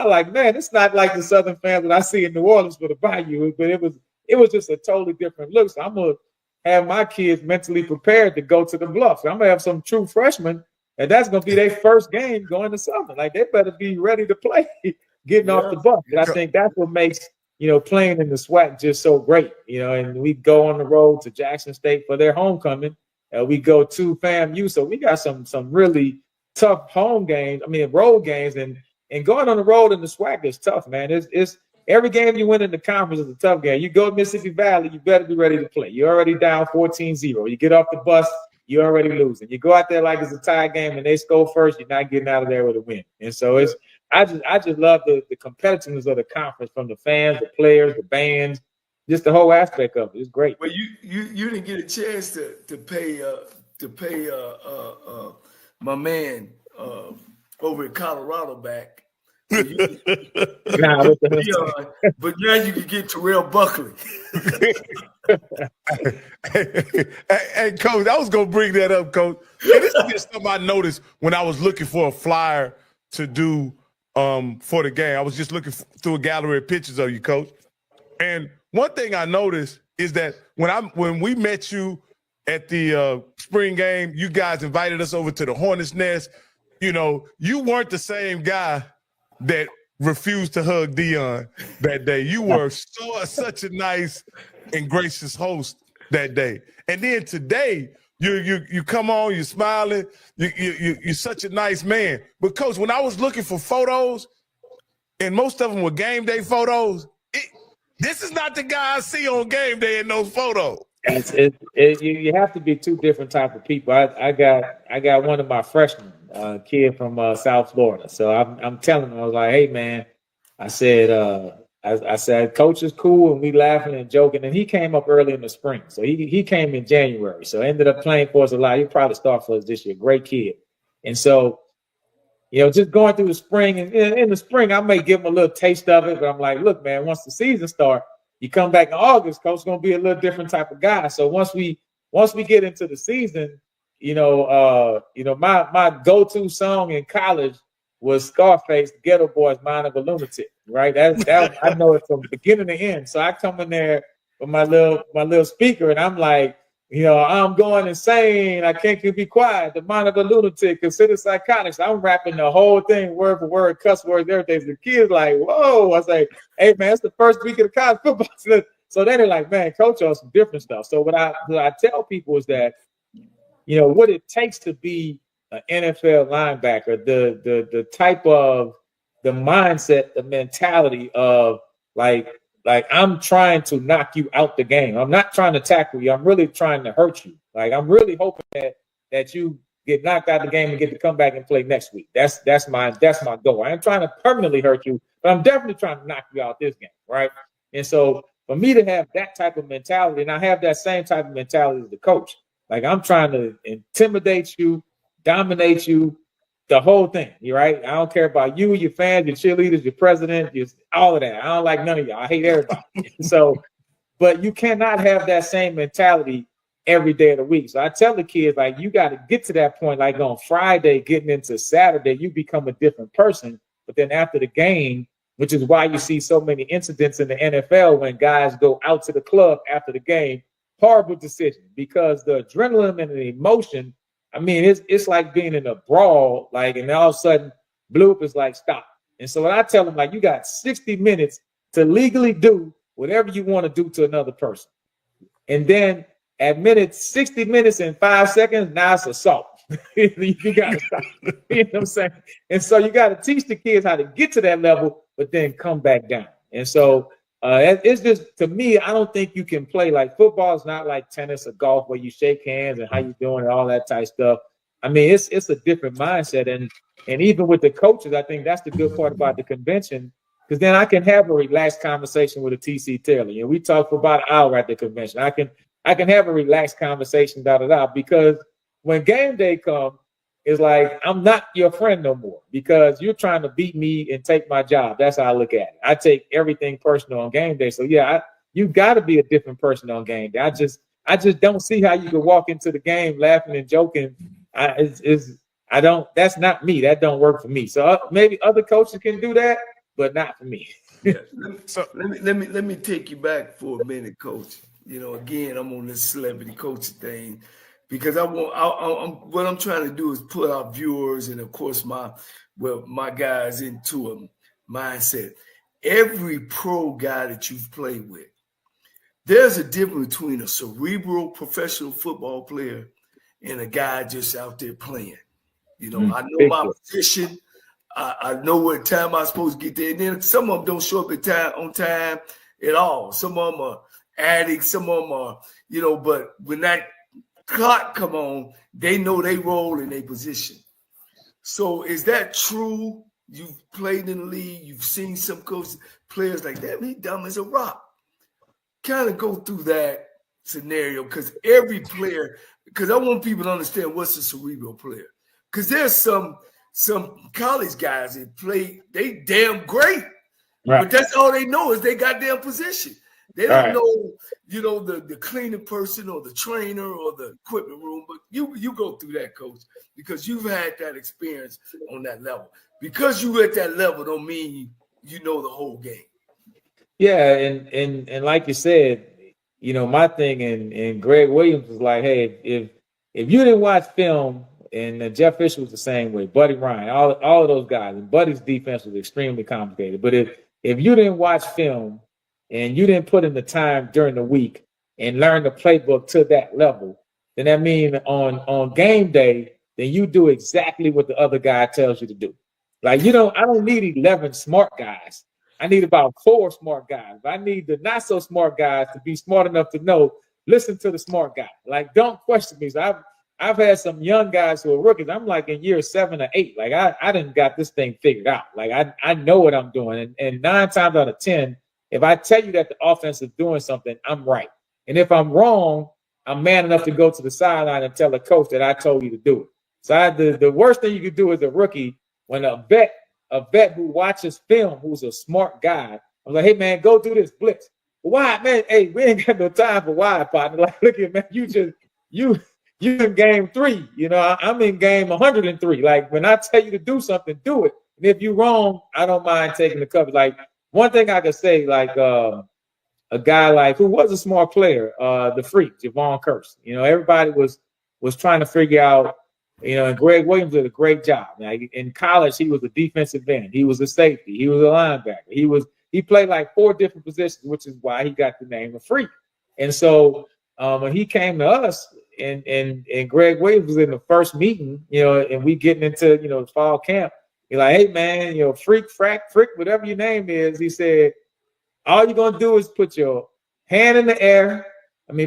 I'm like, man, it's not like the Southern fans that I see in New Orleans for the Bayou, but it was just a totally different look. So I'm gonna have my kids mentally prepared to go to the Bluffs. I'm gonna have some true freshmen, and that's gonna be their first game going to Southern. Like they better be ready to play, getting off the bus. But I think that's what makes playing in the SWAC just so great. And we go on the road to Jackson State for their homecoming. We go to FAMU, so we got some really tough home games. I mean, road games, and going on the road in the SWAC is tough, man. It's every game you win in the conference is a tough game. You go to Mississippi Valley, you better be ready to play. You're already down 14-0. You get off the bus, you're already losing. You go out there like it's a tie game and they score first, you're not getting out of there with a win. And so I just love the competitiveness of the conference, from the fans, the players, the bands, just the whole aspect of it. It's great. Well, you didn't get a chance to pay my man over in Colorado back. So but now you can get Terrell Buckley. Hey, Coach, I was gonna bring that up, Coach. And this is just something I noticed when I was looking for a flyer to do for the game. I was just looking through a gallery of pictures of you, Coach. And one thing I noticed is that when we met you at the spring game, you guys invited us over to the Hornets Nest. You weren't the same guy that refused to hug Dion that day. You were such a nice and gracious host that day. And then today, you come on, you're smiling, you're such a nice man. But Coach, when I was looking for photos, and most of them were game day photos, this is not the guy I see on game day in those photos. You have to be two different type of people. I got one of my freshmen, kid from South Florida. So I'm telling him, I was like, hey man, I said, Coach is cool, and we laughing and joking. And he came up early in the spring, so he came in January. So ended up playing for us a lot. He'll probably start for us this year. Great kid. And so, just going through the spring, and in the spring, I may give him a little taste of it, but I'm like, look, man, once the season starts, you come back in August, Coach gonna be a little different type of guy. So once we get into the season, my go-to song in college was Scarface, Ghetto Boys, Mind of a Lunatic, right? That I know it from beginning to end. So I come in there with my little speaker, and I'm like, I'm going insane. I can't be quiet. The mind of a lunatic, consider psychotics. I'm rapping the whole thing, word for word, cuss words, everything. So the kids like, whoa. I say, hey man, it's the first week of the college football. So then they're like, man, Coach on some different stuff. So what I tell people is that, what it takes to be an NFL linebacker, the type of the mindset, the mentality of like I'm trying to knock you out the game. I'm not trying to tackle you. I'm really trying to hurt you. Like I'm really hoping that you get knocked out of the game and get to come back and play next week. That's my goal. I ain't trying to permanently hurt you, but I'm definitely trying to knock you out this game, right? And so for me to have that type of mentality, and I have that same type of mentality as the coach, like I'm trying to intimidate you, dominate you, the whole thing, you right? I don't care about you, your fans, your cheerleaders, your president, all of that. I don't like none of y'all. I hate everybody. So, but you cannot have that same mentality every day of the week. So I tell the kids, like, you got to get to that point, like on Friday, getting into Saturday, you become a different person. But then after the game, which is why you see so many incidents in the NFL when guys go out to the club after the game, horrible decision, because the adrenaline and the emotion, I mean, it's like being in a brawl, like, and all of a sudden, bloop is like, stop. And so when I tell them, like, you got 60 minutes to legally do whatever you want to do to another person. And then at 60 minutes and 5 seconds, now it's assault. You got to stop. You know what I'm saying? And so you got to teach the kids how to get to that level, but then come back down. And so it's just, to me, I don't think you can play like football. Is not like tennis or golf where you shake hands and how you doing and all that type of stuff. I mean, it's a different mindset. And even with the coaches, I think that's the good part about the convention, because then I can have a relaxed conversation with a TC Taylor. You know, we talk for about an hour at the convention. I can have a relaxed conversation, because when game day comes, it's like, I'm not your friend no more because you're trying to beat me and take my job. That's how I look at it. I take everything personal on game day. So yeah, you got to be a different person on game day. I just don't see how you could walk into the game laughing and joking. That's not me. That don't work for me. So maybe other coaches can do that, but not for me. Yeah. Let me take you back for a minute, Coach. You know, again, I'm on this celebrity coaching thing because what I'm trying to do is put our viewers and of course my guys into a mindset. Every pro guy that you've played with, there's a difference between a cerebral professional football player and a guy just out there playing. You know, I know my position. I know what time I'm supposed to get there. And then some of them don't show up on time at all. Some of them are addicts. Some of them are, you know, but when that clock come on, they know they role in their position. So is that true? You've played in the league. You've seen some coaches, players like that. He dumb as a rock. Kind of go through that scenario because every player, because I want people to understand what's a cerebral player. Because there's some college guys that play, they damn great. Right. But that's all they know is they goddamn position. They don't know, you know, the cleaning person or the trainer or the equipment room. But you go through that, Coach, because you've had that experience on that level. Because you at that level don't mean you know the whole game. Yeah, and like you said, you know, my thing and Greg Williams was like, hey, if you didn't watch film, and Jeff Fisher was the same way, Buddy Ryan, all of those guys, and Buddy's defense was extremely complicated. But if you didn't watch film and you didn't put in the time during the week and learn the playbook to that level, then that means on game day, then you do exactly what the other guy tells you to do. Like, I don't need 11 smart guys. I need about 4 smart guys. I need the not so smart guys to be smart enough to know, listen to the smart guy. Like, don't question me. So I've had some young guys who are rookies. I'm like in year 7 or 8. Like I didn't got this thing figured out. Like I know what I'm doing. And 9 times out of 10, if I tell you that the offense is doing something, I'm right. And if I'm wrong, I'm man enough to go to the sideline and tell the coach that I told you to do it. So the worst thing you could do as a rookie, when a vet who watches film, who's a smart guy, I'm like, hey man, go do this blitz. Why, man? Hey, we ain't got no time for why, partner. Like, look at man, you in game 3. I'm in game 103. Like, when I tell you to do something, do it. And if you're wrong, I don't mind taking the cover. Like, one thing I could say, like a guy like who was a smart player, the freak, Javon Curse. Everybody was trying to figure out, and Greg Williams did a great job. Like, in college, he was a defensive end. He was a safety. He was a linebacker. He played like 4 different positions, which is why he got the name of Freak. And so when he came to us, and Greg Williams was in the first meeting, and we getting into, fall camp. He's like, hey man, freak, whatever your name is. He said, all you're going to do is put your hand in the air.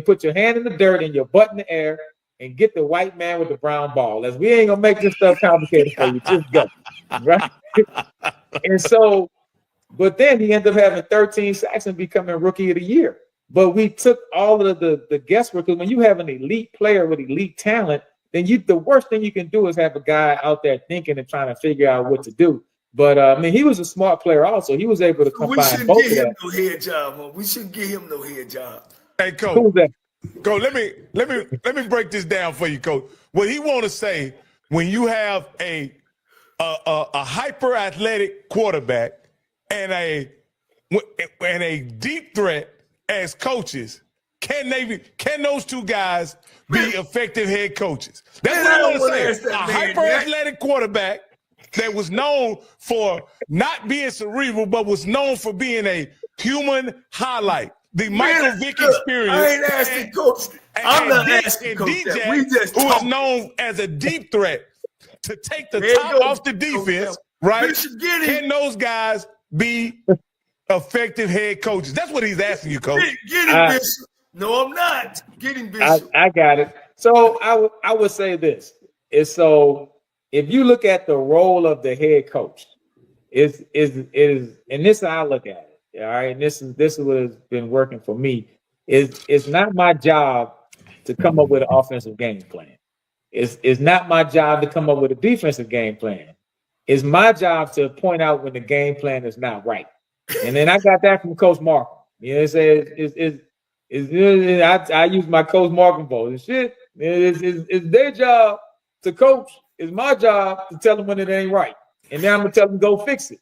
Put your hand in the dirt and your butt in the air and get the white man with the brown ball. As we ain't going to make this stuff complicated for you. Just go. Right. And so, but then he ended up having 13 sacks and becoming rookie of the year. But we took all of the guesswork, because when you have an elite player with elite talent, then the worst thing you can do is have a guy out there thinking and trying to figure out what to do. But he was a smart player also. He was able to combine both of that. We shouldn't give him no head job, huh? We shouldn't give him no head job. Hey, Coach. Who's that? Coach, let me break this down for you, Coach. What he want to say, when you have a hyper athletic quarterback and a deep threat as coaches, can those 2 guys be effective head coaches? That's what I want to say. A hyper-athletic quarterback that was known for not being cerebral, but was known for being a human highlight. The Michael Vick experience. I ain't asking Coach. I'm not asking Coach that. Who is known as a deep threat to take the top off the defense, right? Can those guys be effective head coaches? That's what he's asking you, Coach. Get him, Bishop. No, I'm not. Get him, Bishop. I got it. So I would say this is, so if you look at the role of the head coach, is and this is how I look at it. All right, and this is what has been working for me. It's not my job to come up with an offensive game plan. It's not my job to come up with a defensive game plan. It's my job to point out when the game plan is not right. And then I got that from Coach Markham. It says I use my Coach Markham vote. Shit, it's their job to coach. It's my job to tell them when it ain't right, and then I'm gonna tell them go fix it.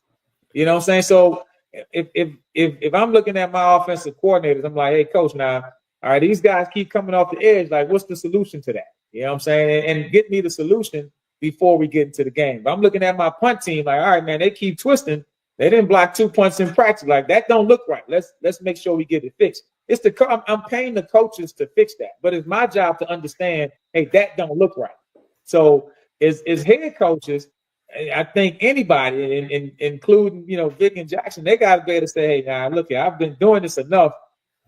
You know what I'm saying? So if I'm looking at my offensive coordinators, I'm like, hey, coach, now, all right, these guys keep coming off the edge. Like, what's the solution to that? You know what I'm saying? And get me the solution before we get into the game. But I'm looking at my punt team, like, all right, man, they keep twisting. They didn't block 2 punts in practice. Like, that don't look right. Let's make sure we get it fixed. I'm paying the coaches to fix that, but it's my job to understand, hey, that don't look right. So as head coaches, I think anybody, including, Vic and Jackson, they got to be able to say, hey, now look here, I've been doing this enough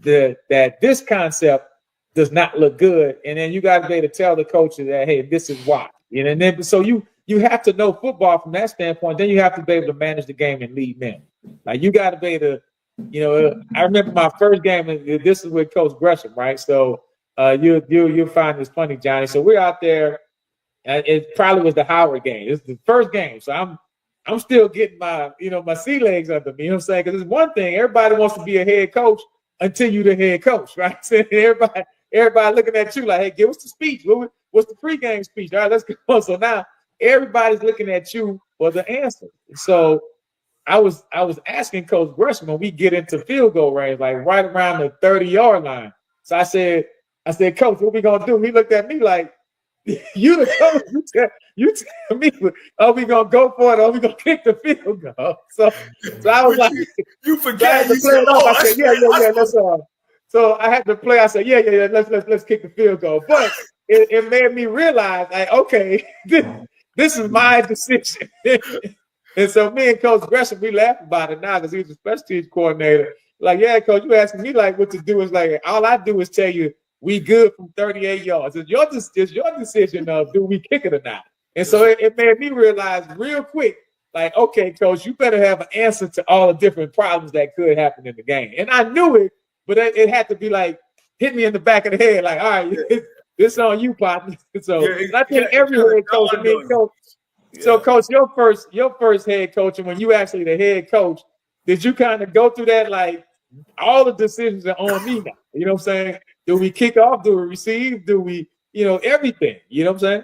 that this concept does not look good. And then you got to be able to tell the coaches that, hey, this is why. And then so you have to know football from that standpoint. Then you have to be able to manage the game and lead men. Like, you got to be able to, I remember my first game, and this is with Coach Gresham, right? So you'll find this funny, Johnny. So we're out there. It probably was the Howard game. It's the first game. So I'm still getting my sea legs under me. You know what I'm saying? Because it's one thing, everybody wants to be a head coach until you're the head coach, right? So everybody looking at you like, hey, give us the speech. What's the pregame speech? All right, let's go. So now everybody's looking at you for the answer. So I was asking Coach Gresham when we get into field goal range, like right around the 30-yard line. So I said, Coach, what we gonna do? He looked at me like, you the coach. You tell me, are we gonna go for it or are we gonna kick the field goal? So I was like, you forgot. I said, yeah. Let's So I had to play. I said, yeah. Let's kick the field goal. But it made me realize, like, okay, this is my decision. And so me and Coach Gresham, we laugh about it now because he was a special teams coordinator. Like, yeah, Coach, you asking me like what to do. Is like, all I do is tell you we good from 38 yards. It's your decision of do we kick it or not. And so it made me realize real quick, like, okay, Coach, you better have an answer to all the different problems that could happen in the game. And I knew it, but it had to be like hit me in the back of the head, like, all right, this on you, partner. So I think every head coach, Coach. Yeah. So, Coach, your first head coach, and when you actually the head coach, did you kind of go through that like all the decisions are on me now? You know what I'm saying? Do we kick off? Do we receive? Do we, everything? You know what I'm saying?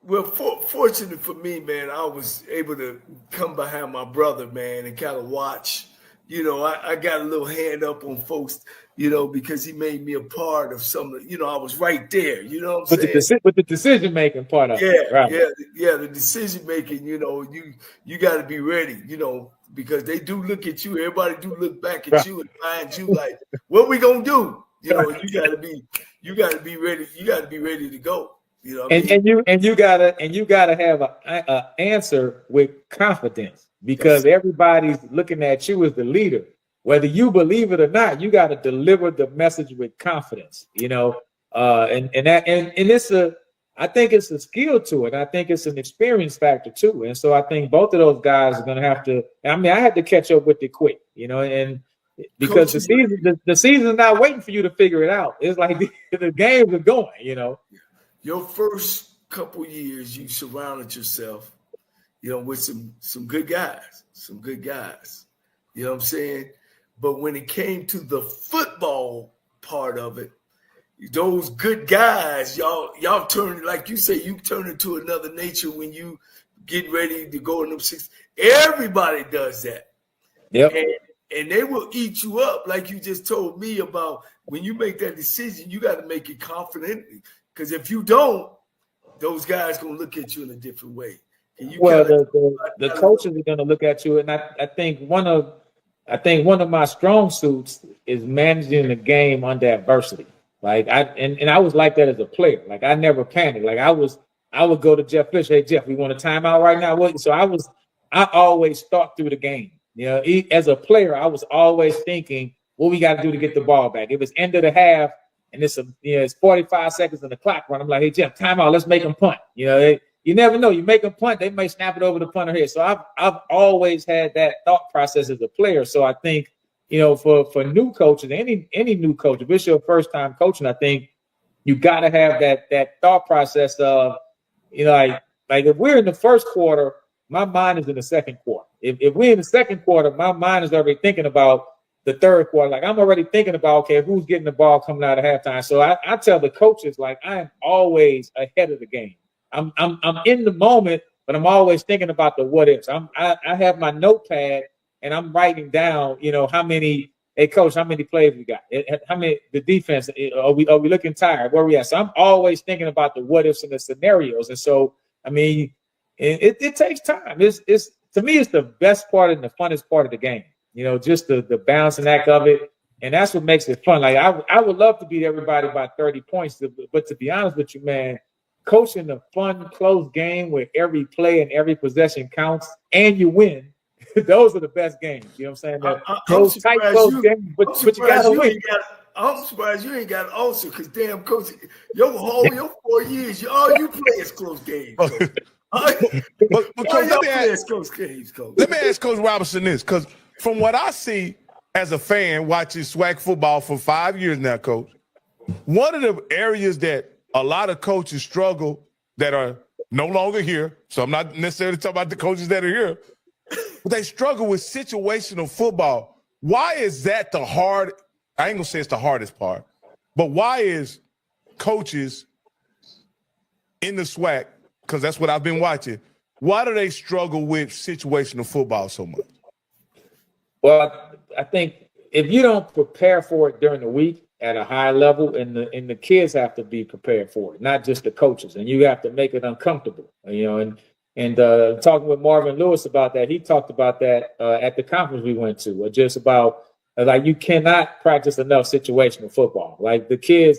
Well, fortunate for me, man, I was able to come behind my brother, man, and kind of watch. I got a little hand up on folks, because he made me a part of some of, I was right there, you know what I'm saying? With the decision-making part of it, right? Yeah, the decision-making, you got to be ready, because they do look at you. Everybody do look back at you and find you like, what we going to do? You got to be ready. You got to be ready to go. You know what I mean? And you gotta have a answer with confidence because everybody's looking at you as the leader. Whether you believe it or not, you got to deliver the message with confidence. And it's I think it's a skill to it. I think it's an experience factor too. And so I think both of those guys are gonna have to. I mean, I had to catch up with it quick, and because the season's not waiting for you to figure it out. It's like the games are going, Your first couple years, you surrounded yourself, with some good guys, You know what I'm saying? But when it came to the football part of it, those good guys, y'all turn, like you say, you turn into another nature when you get ready to go in them six. Everybody does that. Yep. And they will eat you up, like you just told me about when you make that decision, you got to make it confidently. Because if you don't, those guys gonna look at you in a different way. The coaches are gonna look at you, and I think one of my strong suits is managing the game under adversity. Like I was like that as a player. Like I never panicked. Like I would go to Jeff Fisher. Hey Jeff, we want a timeout right now. So I always thought through the game. As a player, I was always thinking what we got to do to get the ball back. If it's end of the half. And it's 45 seconds on the clock run. I'm like, hey, Jeff, timeout. Let's make them punt. You never know. You make them punt, they may snap it over the punter head. So I've always had that thought process as a player. So I think, for new coaches, any new coach, if it's your first time coaching, I think you got to have that thought process of, like if we're in the first quarter, my mind is in the second quarter. If we're in the second quarter, my mind is already thinking about the third quarter. Like I'm already thinking about, okay, who's getting the ball coming out of halftime. So I tell the coaches, like, I am always ahead of the game. I'm in the moment, but I'm always thinking about the what ifs. I have my notepad and I'm writing down, how many. Hey, coach, how many plays we got? How many? The defense? Are we looking tired? Where we at? So I'm always thinking about the what ifs and the scenarios. And so, I mean, it takes time. It's to me, it's the best part and the funnest part of the game. Just the balancing act of it, and that's what makes it fun. Like I would love to beat everybody by 30 points, but to be honest with you, man, coaching a fun, close game where every play and every possession counts and you win. Those are the best games. You know what I'm saying? Those tight, close games, but you got to win. I'm surprised you ain't got an ulcer because, damn, coach, your 4 years, all you play is close games. Coach. But coach, let me ask Coach Robinson this, because from what I see as a fan watching SWAC football for 5 years now, Coach, one of the areas that a lot of coaches struggle that are no longer here, so I'm not necessarily talking about the coaches that are here, but they struggle with situational football. Why is that the hard? I ain't gonna say it's the hardest part, but why is coaches in the SWAC, because that's what I've been watching, why do they struggle with situational football so much? Well, I think if you don't prepare for it during the week at a high level, and the kids have to be prepared for it, not just the coaches, and you have to make it uncomfortable, And talking with Marvin Lewis about that, he talked about that at the conference we went to, just about like you cannot practice enough situational football. Like the kids,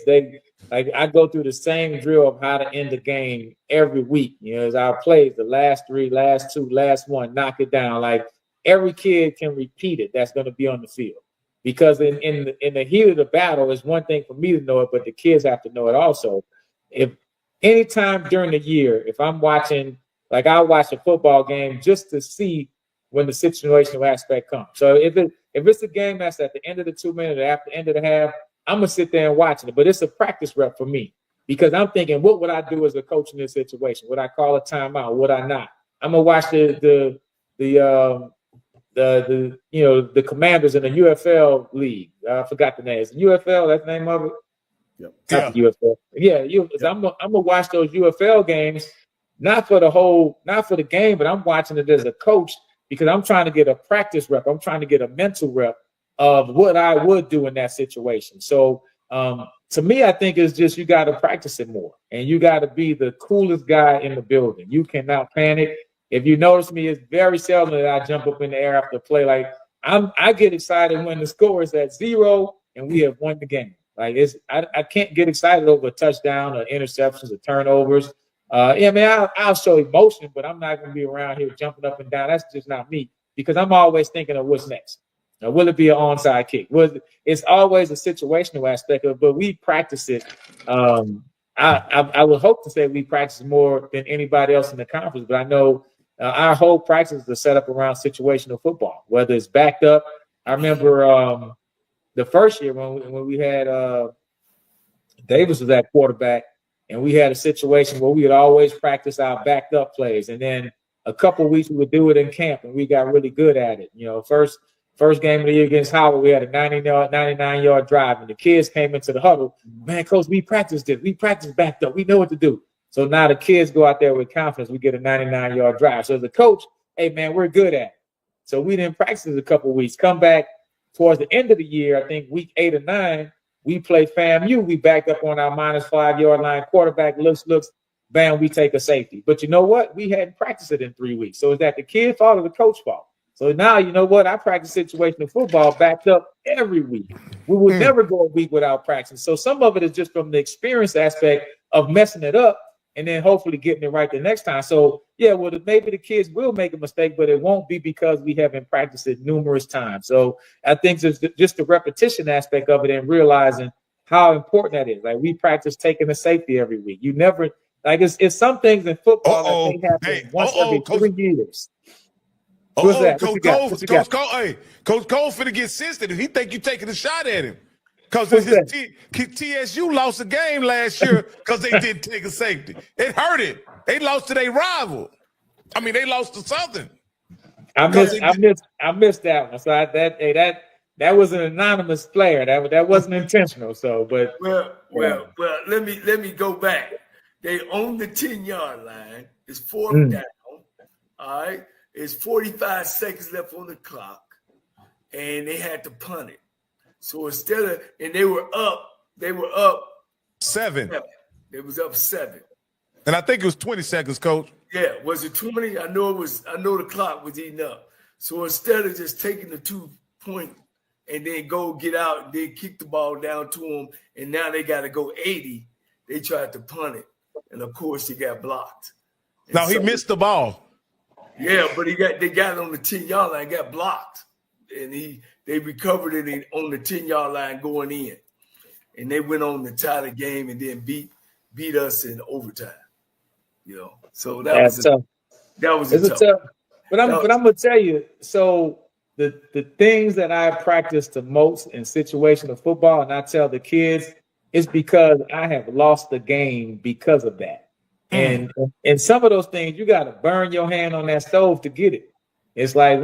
I go through the same drill of how to end the game every week. As our plays, the last 3, last 2, last 1, knock it down. Like every kid can repeat it. That's going to be on the field, because in the heat of the battle, it's one thing for me to know it, but the kids have to know it also. If anytime during the year, if I'm watching. Like I watch a football game just to see when the situational aspect comes. So if it's a game that's at the end of the 2 minutes or after the end of the half, I'm gonna sit there and watch it. But it's a practice rep for me, because I'm thinking, what would I do as a coach in this situation? Would I call a timeout? Would I not? I'm gonna watch the Commanders in the UFL league. I forgot the name. Is it UFL? That's the name of it. Yeah. UFL. Yeah. I'm gonna watch those UFL games. Not for the game, but I'm watching it as a coach because I'm trying to get a practice rep. I'm trying to get a mental rep of what I would do in that situation. So to me, I think it's just you got to practice it more, and you got to be the coolest guy in the building. You cannot panic. If you notice me, it's very seldom that I jump up in the air after play. Like I get excited when the score is at 0 and we have won the game. Like I can't get excited over a touchdown or interceptions or turnovers. I'll show emotion, but I'm not going to be around here jumping up and down. That's just not me, because I'm always thinking of what's next. Will it be an onside kick? It's always a situational aspect of it, but we practice it. I would hope to say we practice more than anybody else in the conference, but I know our whole practice is set up around situational football, whether it's backed up. I remember the first year when we had Davis was at quarterback, and we had a situation where we would always practice our backed up plays. And then a couple of weeks we would do it in camp, and we got really good at it. First game of the year against Howard, we had a 99-yard drive, and the kids came into the huddle. Man, coach, we practiced it. We practiced backed up. We know what to do. So now the kids go out there with confidence. We get a 99-yard drive. So as a coach, hey, man, we're good at it. So we didn't practice it a couple of weeks. Come back towards the end of the year, I think week 8 or 9, we play FAMU. We backed up on our -5-yard line. Quarterback looks, bam, we take a safety. But you know what? We hadn't practiced it in 3 weeks. So is that the kid fault or the coach fault? So now, you know what? I practice situational football backed up every week. We would never go a week without practice. So some of it is just from the experience aspect of messing it up and then hopefully getting it right the next time. So, yeah, well, maybe the kids will make a mistake, but it won't be because we haven't practiced it numerous times. So I think it's just the repetition aspect of it and realizing how important that is. Like we practice taking a safety every week. You never – like it's some things in football that may happen once every 3 years. What's that? Coach Cole finna get sensitive. He think you taking a shot at him. Because TSU lost a game last year because they didn't take a safety. It hurt it. They lost to their rival. I mean, they lost to something. I missed that one. So that was an anonymous player. That wasn't intentional. So, but well, let me go back. They own the 10-yard line. It's 4th down. All right. It's 45 seconds left on the clock. and they had to punt it. So instead of, and they were up 7. They was up 7. And I think it was 20 seconds, Coach. Yeah, was it 20? I know the clock was eating up. So instead of just taking the 2 point and then go get out and then kick the ball down to them, and now they got to go 80, they tried to punt it. And of course, he got blocked. And Now he missed the ball. Yeah, but they got it on the 10-yard line, got blocked. And they recovered it on the 10-yard line going in. And they went on to tie the game and then beat us in overtime. So that was tough. But I'm gonna tell you, so the things that I practice the most in situational football, and I tell the kids, is because I have lost the game because of that. And some of those things, you got to burn your hand on that stove to get it. It's like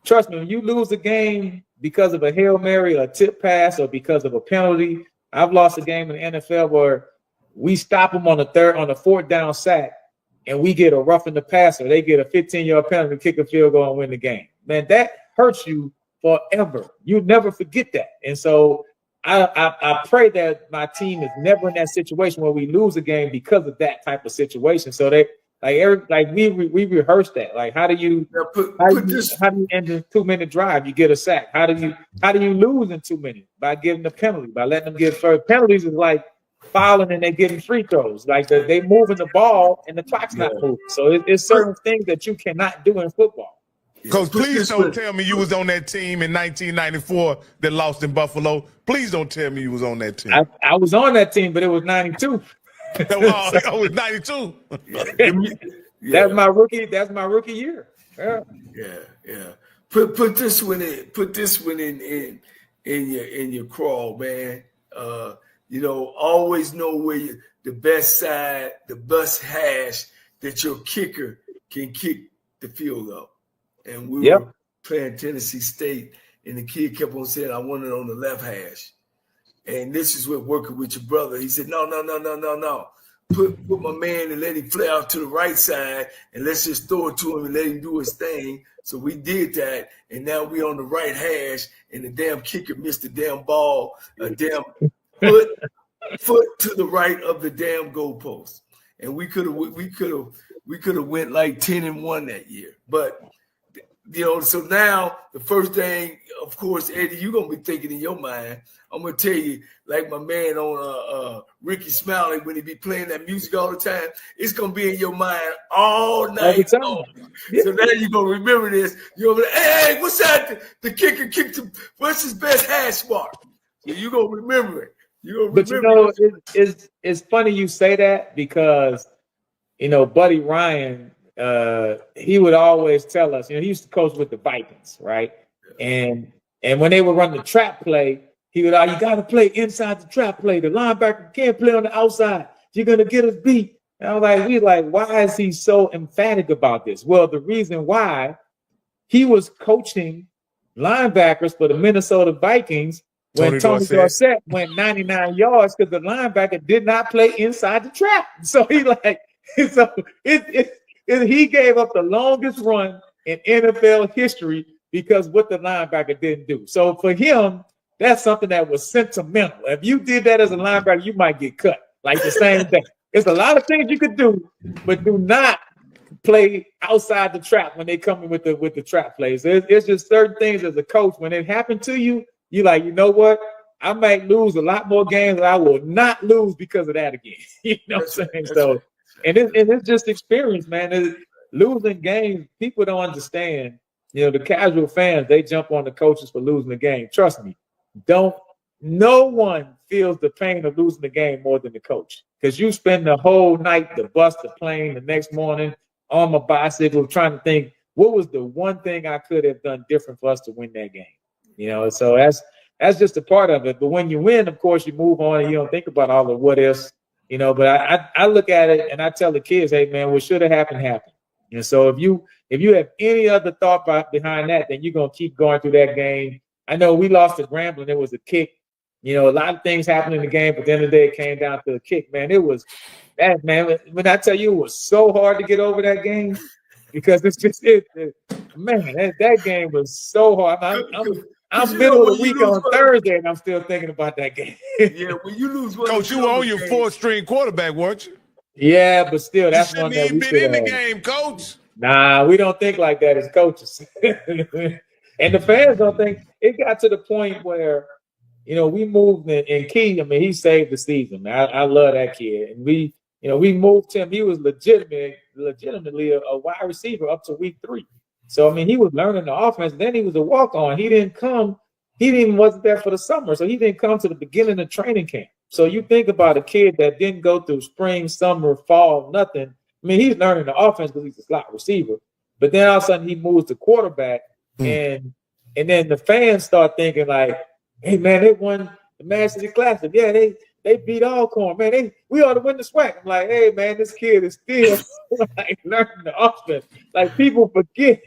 trust me, when you lose a game because of a Hail Mary, a tip pass, or because of a penalty, I've lost a game in the NFL where we stop them on the 4th down sack, and we get a roughing the passer. They get a 15-yard penalty, kick a field goal, and win the game. Man, that hurts you forever. You never forget that. And so I pray that my team is never in that situation where we lose a game because of that type of situation. So they we rehearse that. Like, how do you end a 2-minute drive? You get a sack. How do you lose in 2 minutes? By giving the penalty, by letting them get first. Penalties is like fouling and they getting free throws. Like they moving the ball and the clock's not moving. So it's certain things that you cannot do in football. Coach, please don't tell me you was on that team in 1994 that lost in Buffalo. Please don't tell me you was on that team. I was on that team, but it was 92. It was 92. That's my rookie year. Yeah. Put this one in your crawl, man. Always know where the best hash that your kicker can kick the field goal. And we were playing Tennessee State, and the kid kept on saying, I want it on the left hash. And this is what working with your brother. He said, no. Put my man and let him fly out to the right side, and let's just throw it to him and let him do his thing. So we did that, and now we on the right hash, and the damn kicker missed the damn ball, a damn foot to the right of the damn goalpost. And we could have went like 10-1 that year. But so now the first thing, of course, Eddie, you're gonna be thinking in your mind. I'm gonna tell you, like my man on Ricky Smiley, when he be playing that music all the time, it's gonna be in your mind all night long. So now you're gonna remember this. You're gonna be like, hey, what's that? The kicker kicked him. What's his best hash mark? So you're gonna remember it. It's funny you say that because Buddy Ryan. He would always tell us, he used to coach with the Vikings, right? And when they would run the trap play, he would, you got to play inside the trap play. The linebacker can't play on the outside. You're going to get us beat. And I was like, why is he so emphatic about this? Well, the reason why, he was coaching linebackers for the Minnesota Vikings when Tony Dorsett went 99 yards because the linebacker did not play inside the trap. So he gave up the longest run in NFL history because what the linebacker didn't do. So for him, that's something that was sentimental. If you did that as a linebacker, you might get cut. Like the same thing. There's a lot of things you could do, but do not play outside the trap when they come in with the trap plays. It's just certain things as a coach. When it happened to you, you're like, you know what? I might lose a lot more games, but I will not lose because of that again. You know what I'm saying? So. And it's just experience, man. Losing games, people don't understand. The casual fans, they jump on the coaches for losing the game. Trust me, no one feels the pain of losing the game more than the coach. Because you spend the whole night, the bus, the plane, the next morning on my bicycle trying to think, what was the one thing I could have done different for us to win that game? So that's just a part of it. But when you win, of course, you move on and you don't think about all the what ifs. But I look at it and I tell the kids, hey, man, what should have happened, happened. And so if you have any other thought behind that, then you're going to keep going through that game. I know we lost to Grambling. It was a kick. A lot of things happened in the game, but at the end of the day, it came down to a kick, man. It was that, man. When I tell you it was so hard to get over that game because it's just man, that game was so hard. I'm middle of the week on Thursday, and I'm still thinking about that game. Yeah, when you lose one, Coach, you were on your fourth string quarterback, weren't you? Yeah, but still, that's you one shouldn't that we even should been in have. the game, Coach. Nah, we don't think like that as coaches. And the fans don't think. It got to the point where, we moved in Key. I mean, he saved the season. I love that kid. And we moved him. He was legitimately a wide receiver up to week 3. So, I mean, he was learning the offense. Then he was a walk-on. He wasn't there for the summer. So he didn't come to the beginning of training camp. So you think about a kid that didn't go through spring, summer, fall, nothing. I mean, he's learning the offense because he's a slot receiver. But then all of a sudden he moves to quarterback. And then the fans start thinking like, hey, man, they won the Mad City Classic. Yeah, they beat Alcorn. Man, we ought to win the SWAC. I'm like, hey, man, this kid is still like learning the offense. Like, people forget.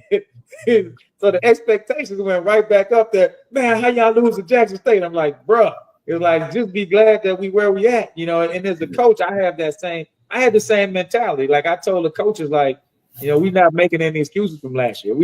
So the expectations went right back up there. Man, how y'all lose to Jackson State? I'm like, bruh, it's like, just be glad that we where we at, And as a coach, I had the same mentality. Like, I told the coaches, like, we're not making any excuses from last year.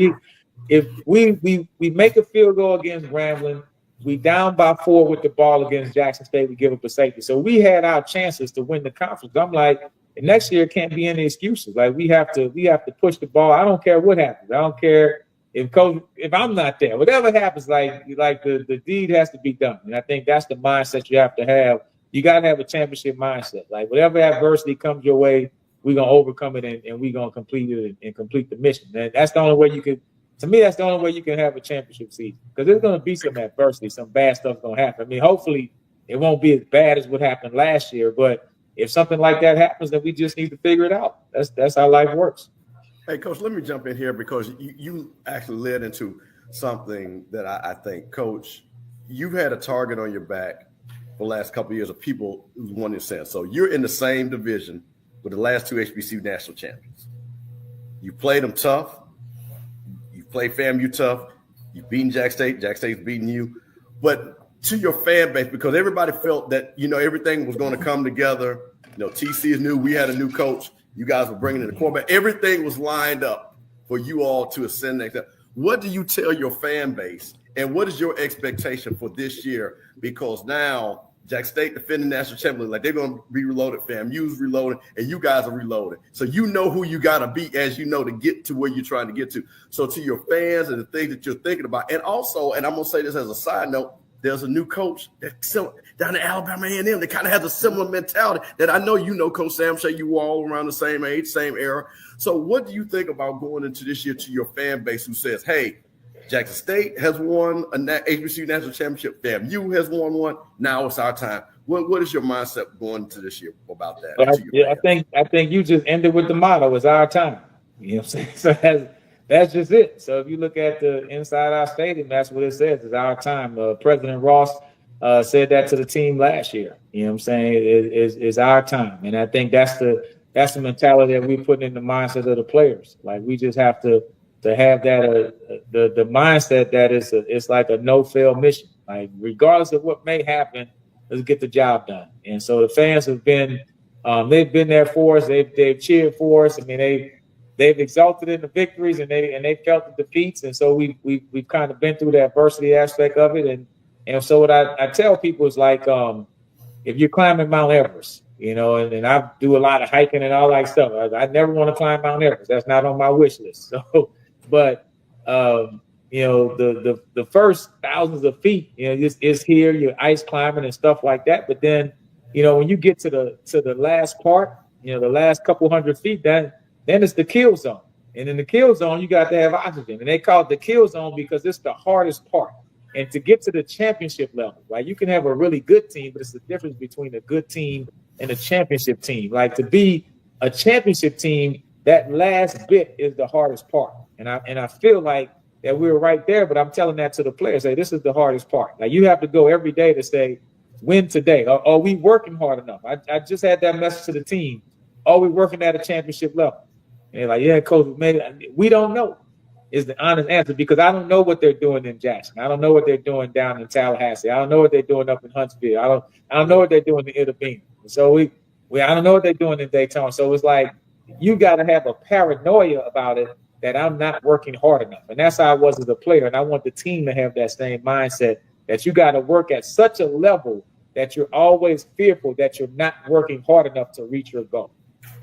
If we make a field goal against Grambling, we down by 4 with the ball against Jackson State, we give up a safety. So we had our chances to win the conference. I'm like, next year can't be any excuses. Like, we have to push the ball. I don't care what happens. I don't care if I'm not there. Whatever happens, like the deed has to be done. And I think that's the mindset you have to have. You got to have a championship mindset. Like, whatever adversity comes your way, we're going to overcome it and we're going to complete it and complete the mission. And that's the only way you can. To me, that's the only way you can have a championship season, because there's going to be some adversity, some bad stuff going to happen. I mean, hopefully it won't be as bad as what happened last year, but if something like that happens, then we just need to figure it out. That's how life works. Hey, Coach, let me jump in here because you actually led into something that I think, Coach, you've had a target on your back for the last couple of years of people who won your sense. So you're in the same division with the last 2 HBCU national champions. You played them tough. Play FAMU tough. You've beaten Jack State. Jack State's beaten you. But to your fan base, because everybody felt that, everything was going to come together. TC is new. We had a new coach. You guys were bringing in the quarterback. Everything was lined up for you all to ascend next step. What do you tell your fan base? And what is your expectation for this year? Because now Jack State defending national champion, like, they're going to be reloaded. FAMU's reloaded, and you guys are reloaded. So you know who you got to beat, as to get to where you're trying to get to. So to your fans and the things that you're thinking about, and also, and I'm going to say this as a side note, there's a new coach that's down in Alabama A&M that kind of has a similar mentality that I know Coach Sam Shea, you were all around the same age, same era. So what do you think about going into this year to your fan base who says, hey, Jackson State has won a HBCU national championship. FAMU has won one. Now it's our time. What is your mindset going into this year about that? I think you just ended with the motto: "It's our time." You know what I'm saying? So that's just it. So if you look at the inside our stadium, that's what it says: "It's our time." President Ross said that to the team last year. You know what I'm saying? It's our time, and I think that's the mentality that we're putting in the mindset of the players. Like, we just have to have that the mindset that it's like a no-fail mission. Like, regardless of what may happen, let's get the job done. And so the fans have been they've been there for us. They've cheered for us. I mean, they've exulted in the victories and they felt the defeats. And so we've kind of been through the adversity aspect of it. And so what I tell people is, like, if you're climbing Mount Everest, and I do a lot of hiking and all that stuff. I never want to climb Mount Everest. That's not on my wish list. So, but the first thousands of feet, is here. You're ice climbing and stuff like that. But then, when you get to the last part, the last couple hundred feet, then it's the kill zone. And in the kill zone, you got to have oxygen. And they call it the kill zone because it's the hardest part. And to get to the championship level, right? You can have a really good team, but it's the difference between a good team and a championship team. Like, to be a championship team, that last bit is the hardest part. And I feel like that we're right there, but I'm telling that to the players. Say, this is the hardest part. Like, you have to go every day to say, win today. Are we working hard enough? I just had that message to the team. Are we working at a championship level? And they're like, yeah, coach, maybe. We don't know, is the honest answer, because I don't know what they're doing in Jackson. I don't know what they're doing down in Tallahassee. I don't know what they're doing up in Huntsville. I don't know what they're doing in Itabena. So I don't know what they're doing in Daytona. So it's like, you got to have a paranoia about it that I'm not working hard enough. And that's how I was as a player. And I want the team to have that same mindset that you got to work at such a level that you're always fearful that you're not working hard enough to reach your goal.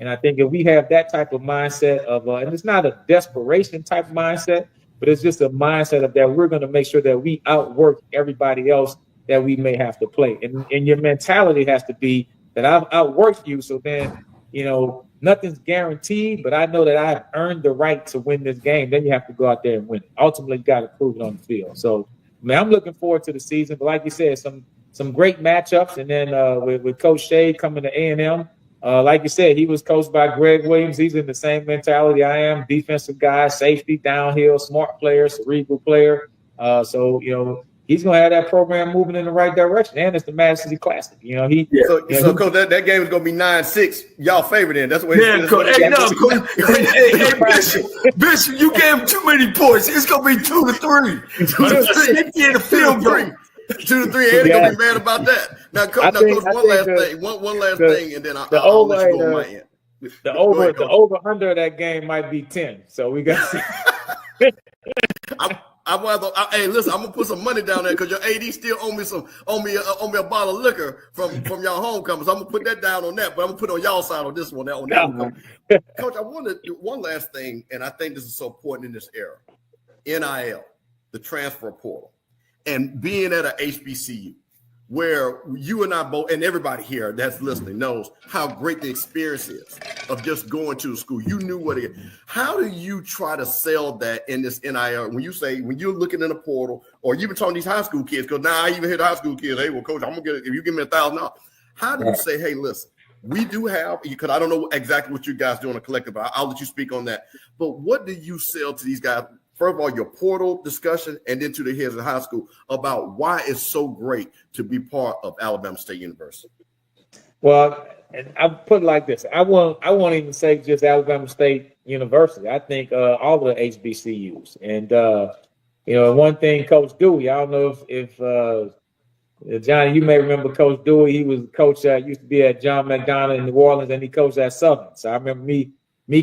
And I think if we have that type of mindset of, and it's not a desperation type mindset, but it's just a mindset of that we're going to make sure that we outwork everybody else that we may have to play. And your mentality has to be that I've outworked you. So then, nothing's guaranteed, but I know that I've earned the right to win this game. Then you have to go out there and win it. Ultimately, you got to prove it on the field. So, I'm looking forward to the season. But like you said, some great matchups. And then with Coach Shade coming to A&M, like you said, he was coached by Greg Williams. He's in the same mentality I am. Defensive guy, safety, downhill, smart player, cerebral player. So, he's going to have that program moving in the right direction. And it's the Madison City Classic. So Coach, that game is going to be 9-6. Y'all favorite in. That's the way it's Coach. Hey, Bishop, you gave him too many points. It's going to be 2-3. 2-3. He in the field goal. 2-3, and they're gonna be mad about that. Now, Coach, one last thing, and then I'll let you go on my end. The over under of that game might be 10. So we got. Hey, listen, I'm gonna put some money down there because your AD still owe me a bottle of liquor from y'all homecoming. So I'm gonna put that down on that, but I'm gonna put on y'all side on this one. Coach, I wanted one last thing, and I think this is so important in this era: NIL, the transfer portal. And being at a HBCU where you and I both, and everybody here that's listening knows how great the experience is of just going to the school. You knew what it is. How do you try to sell that in this NIL? When you're looking in the portal, or you've been talking to these high school kids, because now I even hear the high school kids, hey, well, Coach, I'm going to get it. If you give me $1,000, how do you say, hey, listen, we do have, because I don't know exactly what you guys do on a collective, I'll let you speak on that. But what do you sell to these guys? First of all, your portal discussion, and then to the heads of high school about why it's so great to be part of Alabama State University. Well, I put it like this: I won't even say just Alabama State University. I think all of the HBCUs. And one thing, Coach Dewey. I don't know if Johnny, you may remember Coach Dewey. He was coach used to be at John McDonough in New Orleans, and he coached at Southern. So I remember me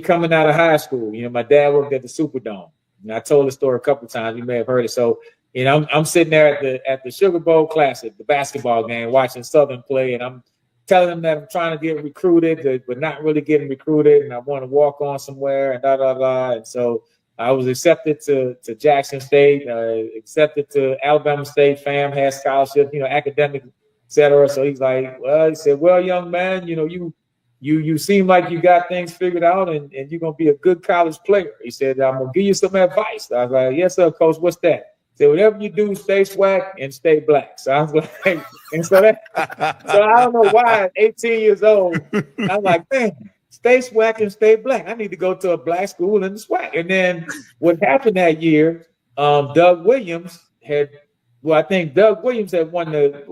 coming out of high school. My dad worked at the Superdome. And I told the story a couple of times. You may have heard it. So, I'm sitting there at the Sugar Bowl Classic, the basketball game, watching Southern play, and I'm telling them that I'm trying to get recruited, but not really getting recruited, and I want to walk on somewhere, and And so I was accepted to Jackson State, accepted to Alabama State. Fam had scholarship, academic, et cetera. So he said, well, young man, you seem like you got things figured out and you're going to be a good college player. He said, I'm going to give you some advice. I was like, yes, sir, Coach, what's that? He said, whatever you do, stay swag and stay black. So I was like, so I don't know why at 18 years old, I'm like, man, stay swag and stay black. I need to go to a black school and swag. And then what happened that year, Doug Williams had won it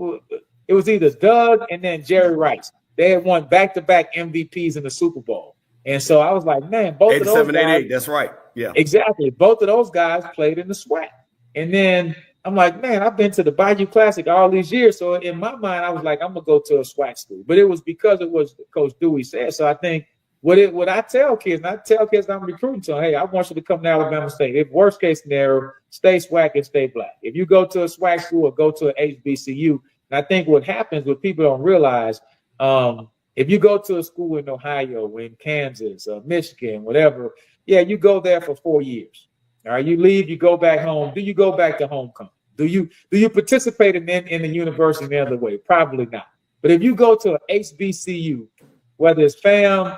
was either Doug and then Jerry Rice. They had won back-to-back MVPs in the Super Bowl. And so I was like, man, both of those guys. 88, that's right. Yeah. Exactly. Both of those guys played in the SWAC. And then I'm like, man, I've been to the Bayou Classic all these years. So in my mind, I was like, I'm going to go to a SWAC school. But it was because it was Coach Dewey said. So I think what I tell kids, and I tell kids I'm recruiting to, hey, I want you to come to Alabama State. If worst case scenario, stay SWAC and stay black. If you go to a SWAC school or go to an HBCU, and I think what happens, what people don't realize, if you go to a school in Ohio, in Kansas, Michigan, whatever, you go there for 4 years. All right, you leave, you go back home. Do you go back to homecoming? Do you participate in the university the other way? Probably not. But if you go to an HBCU, whether it's FAM,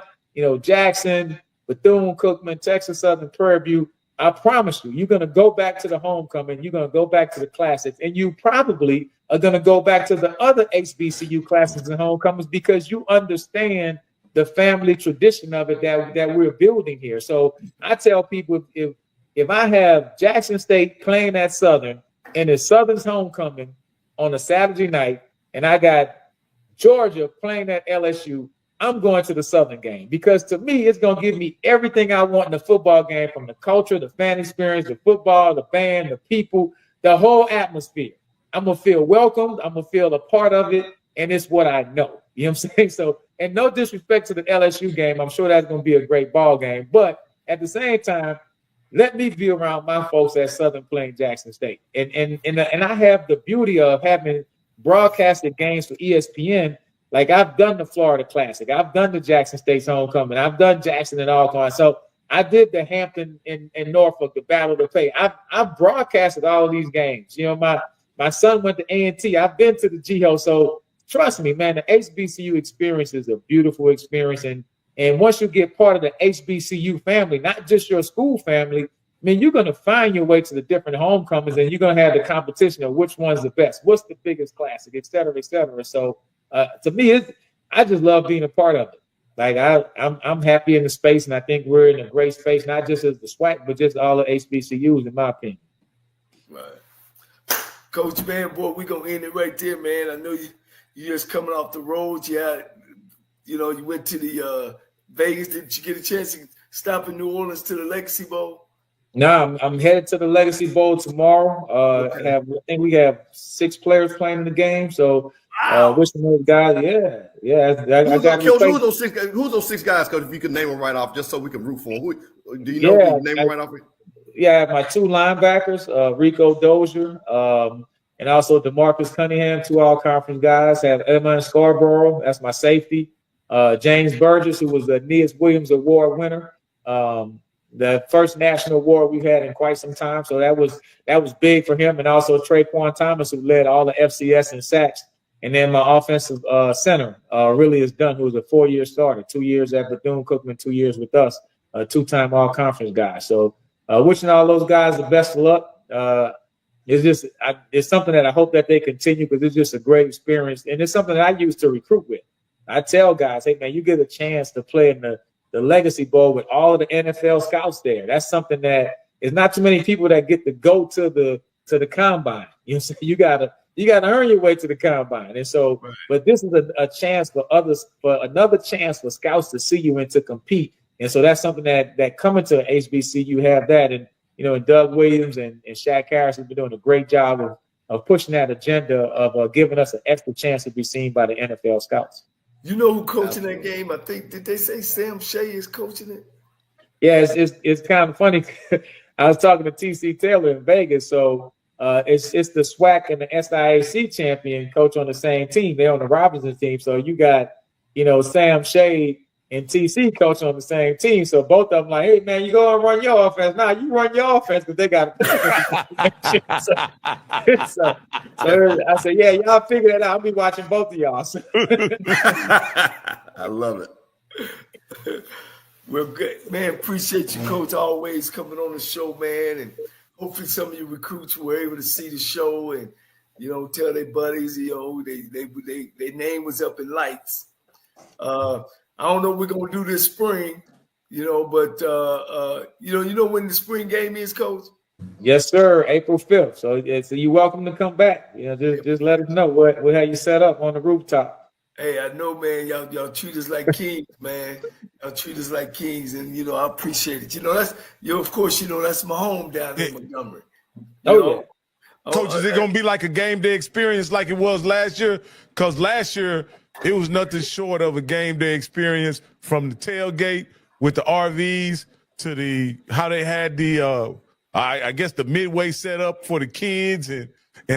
Jackson, Bethune-Cookman, Texas Southern, Prairie View, I promise you're going to go back to the homecoming. You're going to go back to the classics, and you probably are going to go back to the other HBCU classics and homecomings because you understand the family tradition of it that we're building here. So I tell people if I have Jackson State playing at Southern and it's Southern's homecoming on a Saturday night, and I got Georgia playing at LSU, I'm going to the Southern game because to me, it's going to give me everything I want in the football game, from the culture, the fan experience, the football, the band, the people, the whole atmosphere. I'm going to feel welcomed. I'm going to feel a part of it. And it's what I know. You know what I'm saying? So, and no disrespect to the LSU game. I'm sure that's going to be a great ball game. But at the same time, let me be around my folks at Southern playing Jackson State. And I have the beauty of having broadcasted games for ESPN. Like I've done the Florida Classic, I've done the Jackson State's homecoming, I've done Jackson and Alcorn. So I did the Hampton in Norfolk, the Battle of the Pay. I've broadcasted all of these games. You know, my son went to A&T. I've been to the GHO. So trust me, man, the HBCU experience is a beautiful experience. And once you get part of the HBCU family, not just your school family, I mean, you're going to find your way to the different homecomings, and you're going to have the competition of which one's the best, what's the biggest classic, et cetera, et cetera. So to me, I just love being a part of it. Like I'm happy in the space, and I think we're in a great space, not just as the SWAC, but just all the HBCUs, in my opinion. Right. Coach, man, boy, we're going to end it right there, man. I know you just coming off the road. You went to the Vegas. Did you get a chance to stop in New Orleans to the Legacy Bowl? No, I'm headed to the Legacy Bowl tomorrow. Okay. I think we have 6 players playing in the game. So wishing those guys, Who's those 6 guys, Coach? If you could name them right off, just so we can root for them. Who do you know? Who name them right off? Yeah, I have my 2 linebackers, Rico Dozier, and also DeMarcus Cunningham, 2 all-conference guys. I have Edmund Scarborough, that's my safety. James Burgess, who was the Aeneas Williams Award winner, the first national award we've had in quite some time. So that was big for him. And also Traquan Thomas, who led all the FCS in sacks. And then my offensive center really is done, who was a 4-year starter, 2 years at Bethune-Cookman, 2 years with us, a 2-time all-conference guy. So wishing all those guys the best of luck. It's something that I hope that they continue, because it's just a great experience. And it's something that I used to recruit with. I tell guys, hey, man, you get a chance to play in the Legacy Bowl with all of the NFL scouts there. That's something that is not too many people that get to go to the combine. You know, so you gotta earn your way to the combine. And so, but this is a chance for others, for another chance for scouts to see you and to compete. And so that's something that coming to HBC, you have that. And, you know, and Doug Williams and Shaq Harris have been doing a great job of pushing that agenda of giving us an extra chance to be seen by the NFL scouts. You know who coaching that game? I think, did they say Sam Shea is coaching it? Yeah, it's kind of funny. I was talking to TC Taylor in Vegas. So it's the SWAC and the SIAC champion coach on the same team. They're on the Robinson team. So you got, you know, Sam Shea and TC coach on the same team. So both of them like, hey, man, you go and run your offense. Nah, you run your offense because they got so I said, yeah, y'all figure that out. I'll be watching both of y'all. I love it. Well, good. Man, appreciate you, Coach, always coming on the show, man. And hopefully some of your recruits were able to see the show and, you know, tell their buddies, you know, their name was up in lights. I don't know what we're going to do this spring, you know, but, you know when the spring game is, Coach? Yes, sir. April 5th. So you're welcome to come back. You know, just let us know what how you set up on the rooftop. Hey, I know, man. Y'all treat us like kings, man. Y'all treat us like kings, and you know I appreciate it. You know of course, you know that's my home down in Montgomery. Yeah. Coach, is it gonna be like a game day experience like it was last year? Because last year it was nothing short of a game day experience, from the tailgate with the RVs to how they had the I guess the midway set up for the kids and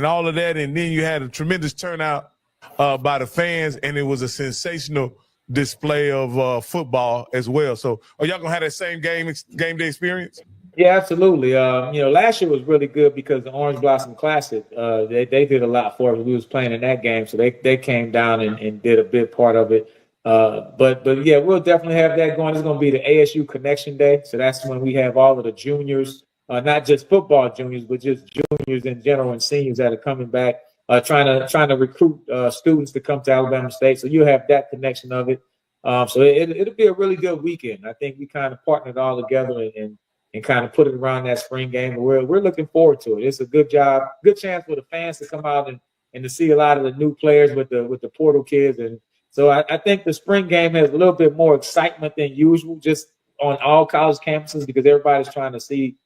all of that, and then you had a tremendous turnout by the fans, and it was a sensational display of football as well. So are y'all gonna have that same game day experience? Yeah, absolutely. You know, last year was really good because the Orange Blossom Classic, they did a lot for us. We was playing in that game, so they came down and did a big part of it. But yeah, we'll definitely have that going. It's going to be the ASU Connection Day, so that's when we have all of the juniors, not just football juniors, but just juniors in general and seniors that are coming back, trying to recruit students to come to Alabama State. So you'll have that connection of it. So it'll be a really good weekend. I think we kind of partnered all together and kind of put it around that spring game. We're looking forward to it. It's a good chance for the fans to come out and to see a lot of the new players with the portal kids. And so I think the spring game has a little bit more excitement than usual, just on all college campuses, because everybody's trying to see,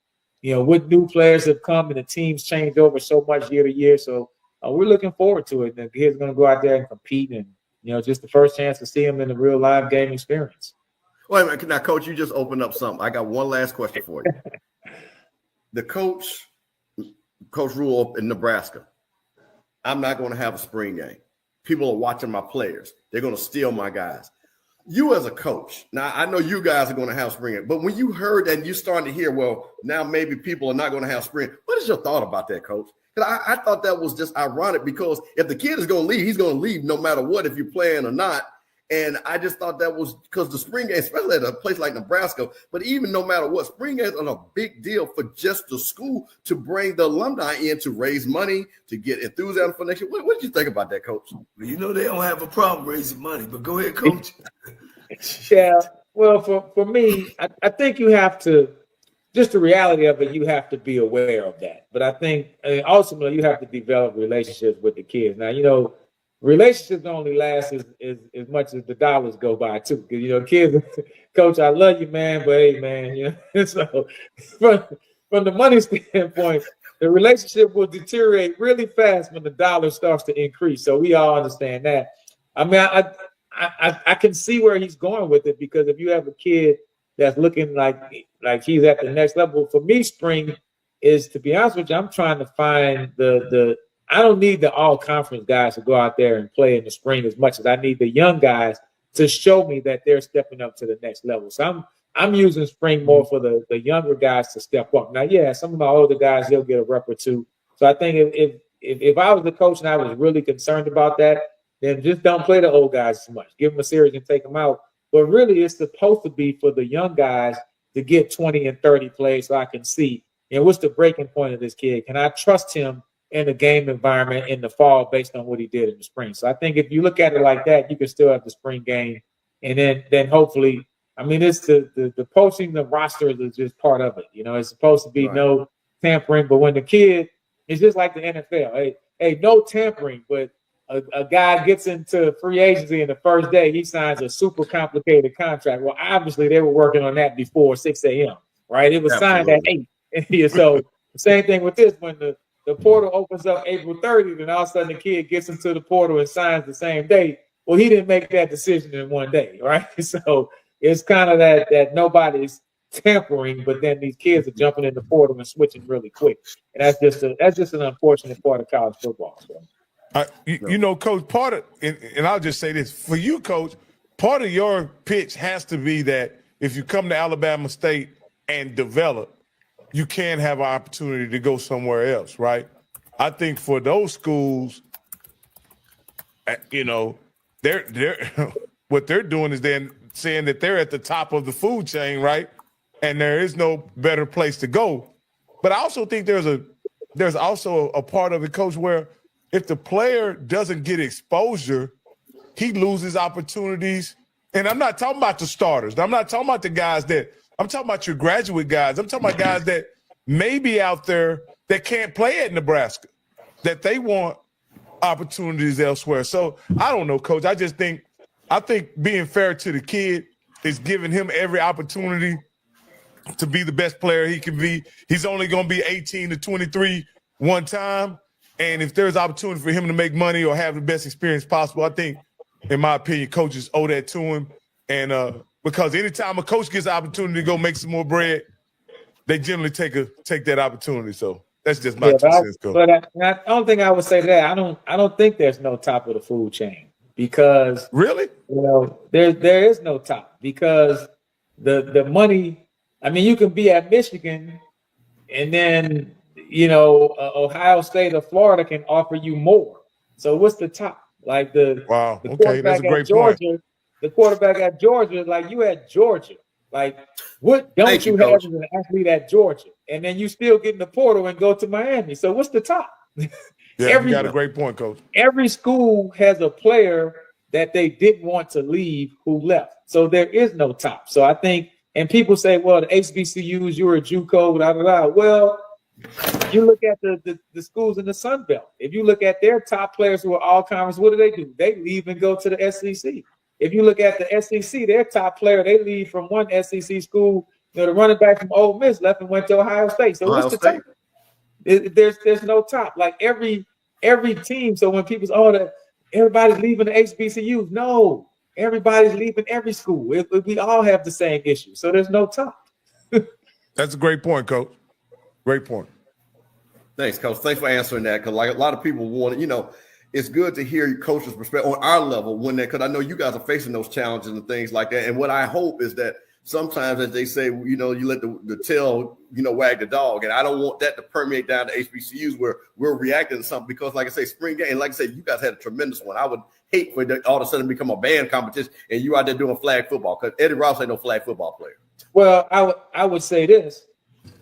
you know, what new players have come, and the teams change over so much year to year. So we're looking forward to it. And the kids are going to go out there and compete, and, you know, just the first chance to see them in a real live game experience. Wait a minute. Now, Coach, you just opened up something. I got one last question for you. the coach Rule up in Nebraska, I'm not going to have a spring game. People are watching my players. They're going to steal my guys. You as a coach, now I know you guys are going to have spring game, but when you heard that and you starting to hear, well, now maybe people are not going to have spring, what is your thought about that, coach? Because I thought that was just ironic because if the kid is going to leave, he's going to leave no matter what, if you're playing or not. And I just thought that was because the spring game, especially at a place like Nebraska, but even no matter what, spring games are a big deal for just the school to bring the alumni in to raise money, to get enthusiasm for next year. What did you think about that, coach? Well, you know they don't have a problem raising money, but go ahead, coach. Yeah, well, for me, I think you have to, just the reality of it, you have to be aware of that. But I think ultimately you have to develop relationships with the kids. Now, you know, relationships only last as much as the dollars go by too. Because, you know, kids, coach, I love you, man, but hey, man, you know, so from the money standpoint, the relationship will deteriorate really fast when the dollar starts to increase. So we all understand that. I mean, I can see where he's going with it, because if you have a kid that's looking like he's at the next level, for me, spring is, to be honest with you, I'm trying to find I don't need the all-conference guys to go out there and play in the spring as much as I need the young guys to show me that they're stepping up to the next level. So I'm using spring more for the younger guys to step up. Now, yeah, some of my older guys, they'll get a rep or two. So I think if I was the coach and I was really concerned about that, then just don't play the old guys as much. Give them a series and take them out. But really, it's supposed to be for the young guys to get 20 and 30 plays so I can see, and what's the breaking point of this kid? Can I trust him in the game environment in the fall based on what he did in the spring? So I think if you look at it like that, you can still have the spring game. And then hopefully, I mean, it's the posting the rosters is just part of it. You know, it's supposed to be no tampering. But when the kid, it's just like the NFL. Hey, no tampering, but a guy gets into free agency in the first day, he signs a super complicated contract. Well, obviously they were working on that before 6 a.m., right? It was signed at 8. So the same thing with this, when the portal opens up April 30th, and all of a sudden the kid gets into the portal and signs the same day. Well, he didn't make that decision in one day, right? So it's kind of that nobody's tampering, but then these kids are jumping in the portal and switching really quick. And that's just an unfortunate part of college football. So. You know, Coach, part of, and I'll just say this, for you, Coach, part of your pitch has to be that if you come to Alabama State and develop, you can have an opportunity to go somewhere else, right? I think for those schools, you know, they're what they're doing is then saying that they're at the top of the food chain, right? And there is no better place to go. But I also think there's also a part of it, Coach, where if the player doesn't get exposure, he loses opportunities. And I'm not talking about the starters. I'm not talking about the guys I'm talking about your graduate guys. I'm talking about guys that may be out there that can't play at Nebraska, that they want opportunities elsewhere. So I don't know, Coach. I think being fair to the kid is giving him every opportunity to be the best player he can be. He's only going to be 18 to 23 one time. And if there's opportunity for him to make money or have the best experience possible, I think, in my opinion, coaches owe that to him. And because anytime a coach gets an opportunity to go make some more bread, they generally take that opportunity. So that's just my 2 cents, Coach. But the only thing I would say to that, I don't think there's no top of the food chain, because really, you know, there is no top, because the money. I mean, you can be at Michigan, and then, you know, Ohio State or Florida can offer you more. So what's the top? Like the that's a great Georgia, point. The quarterback at Georgia, like you at Georgia. Like, what don't you have as an athlete at Georgia? And then you still get in the portal and go to Miami. So what's the top? Yeah, you got a great point, Coach. Every school has a player that they didn't want to leave who left. So there is no top. So I think, and people say, well, the HBCUs, you're a JUCO, da da da. Well, you look at the schools in the Sun Belt. If you look at their top players who are all conference, what do? They leave and go to the SEC. If you look at the SEC, their top player, they leave from one SEC school. You know, the running back from Ole Miss left and went to Ohio State. So what's the top? There's no top. Like every team. So when people say, everybody's leaving the HBCUs, no, everybody's leaving every school. We all have the same issue. So there's no top. That's a great point, Coach. Great point. Thanks, Coach. Thanks for answering that. Because like a lot of people want to, it's good to hear your coach's perspective on our level because I know you guys are facing those challenges and things like that. And what I hope is that sometimes, as they say, you let the tail, wag the dog. And I don't want that to permeate down to HBCUs where we're reacting to something because, like I say, spring game, and like I said, you guys had a tremendous one. I would hate for it all of a sudden become a band competition and you out there doing flag football because Eddie Ross ain't no flag football player. Well, I would say this.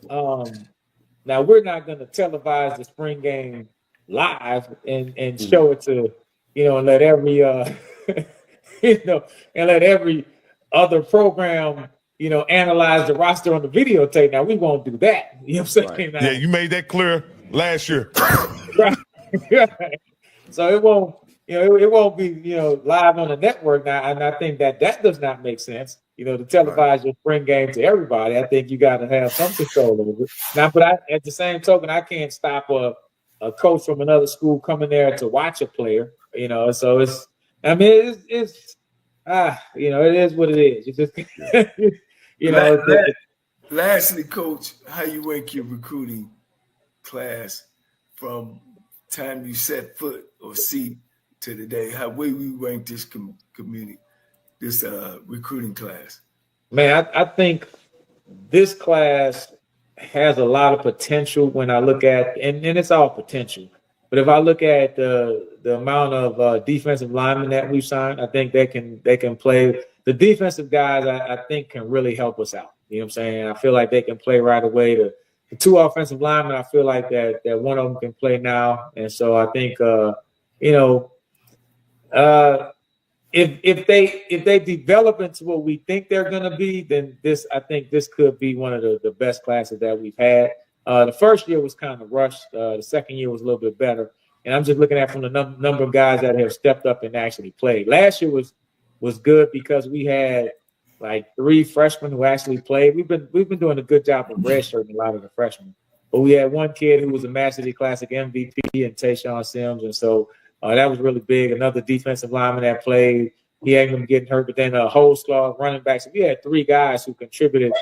Now we're not going to televise the spring game live and show it to, and let every and let every other program, analyze the roster on the videotape. Now we won't do that. You know what I'm saying? Right. Yeah, you made that clear last year. Right. So it won't, it won't be, live on the network now. And I think that does not make sense. To televise your spring game to everybody. I think you got to have some control over it. Now, but at the same token, I can't stop a coach from another school coming there to watch a player. So it is what it is. It's just, Lastly, Coach, how you rank your recruiting class from time you set foot or seat to today? How we rank this community? This recruiting class? Man, I think this class has a lot of potential when I look at, and it's all potential. But if I look at the amount of defensive linemen that we've signed, I think they can play. The defensive guys, I think, can really help us out. You know what I'm saying? I feel like they can play right away. The two offensive linemen, I feel like that one of them can play now. And so I think, if they develop into what we think they're going to be, then I think this could be one of the best classes that we've had. The first year was kind of rushed. The second year was a little bit better. And I'm just looking at from the number of guys that have stepped up and actually played. Last year was good because we had like 3 freshmen who actually played. We've been doing a good job of redshirting a lot of the freshmen. But we had one kid who was a Master League Classic MVP and Tayshawn Sims. And so that was really big. Another defensive lineman that played. He ain't going to get hurt, but then a whole squad of running backs. We had 3 guys who contributed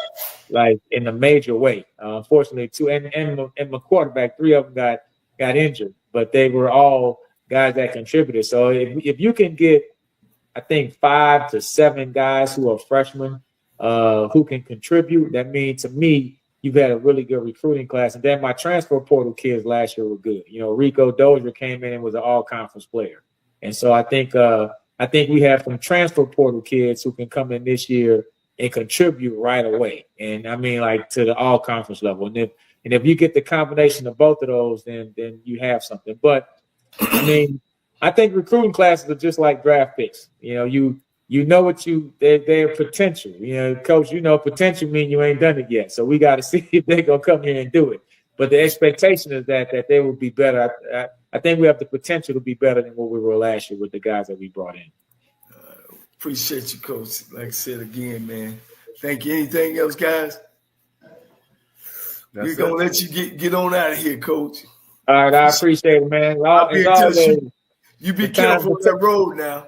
like in a major way. Unfortunately, 2 and my quarterback, 3 of them got injured, but they were all guys that contributed. So if you can get, I think 5 to 7 guys who are freshmen who can contribute, that means to me you've had a really good recruiting class. And then my transfer portal kids last year were good. Rico Dozier came in and was an all-conference player, and so I think we have some transfer portal kids who can come in this year and contribute right away. And I mean, like to the all conference level. And if you get the combination of both of those, then you have something. But I mean, I think recruiting classes are just like draft picks. You know what they're potential. Coach, potential means you ain't done it yet. So we got to see if they're gonna come here and do it. But the expectation is that they will be better. I think we have the potential to be better than what we were last year with the guys that we brought in. Appreciate you, Coach. Like I said again, man. Thank you. Anything else, guys? We're going to let you get on out of here, Coach. All right. I appreciate it, man. You be careful with that road now.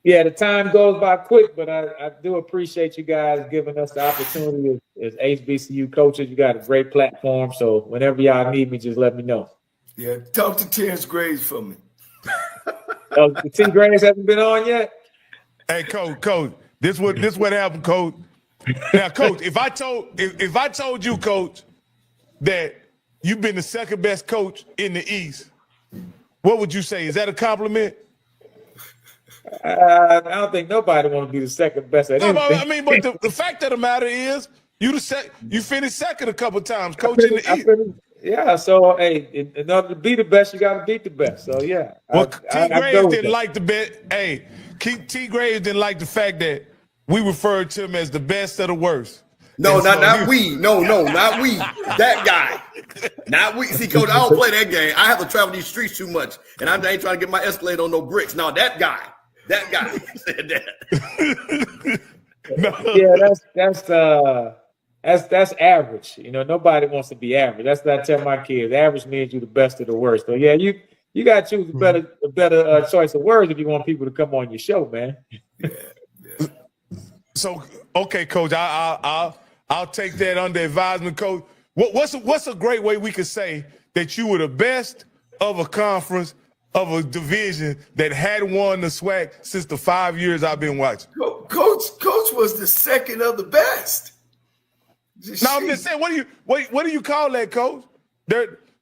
Yeah, the time goes by quick, but I do appreciate you guys giving us the opportunity as HBCU coaches. You got a great platform, so whenever y'all need me, just let me know. Yeah, talk to Terrence Graves for me. The T. Graves hasn't been on yet? Hey, Coach, this what happened, Coach. Now, Coach, if I told you, Coach, that you've been the second best coach in the East, what would you say? Is that a compliment? I don't think nobody want to be the second best at anything. I mean, but the fact of the matter is, you finished second a couple times, Coach in the East. Yeah, so hey, in order to be the best, you got to beat the best. So yeah. Well, T. Graves didn't like the bet. Hey, T. Graves didn't like the fact that we referred to him as the best of the worst. No, not we. No, not we. That guy. Not we. See, Coach, I don't play that game. I have to travel these streets too much, and I ain't trying to get my Escalade on no bricks. No, that guy said that. No. Yeah, that's average. Nobody wants to be average. That's what I tell my kids. Average means you're the best of the worst. So yeah, you got to choose a better choice of words if you want people to come on your show, man. Yeah. So okay, Coach, I'll take that under advisement, Coach. What's a great way we could say that you were the best of a conference, of a division that hadn't won the SWAC since the 5 years I've been watching? Coach was the second of the best. No, I'm just saying, what do you call that, Coach?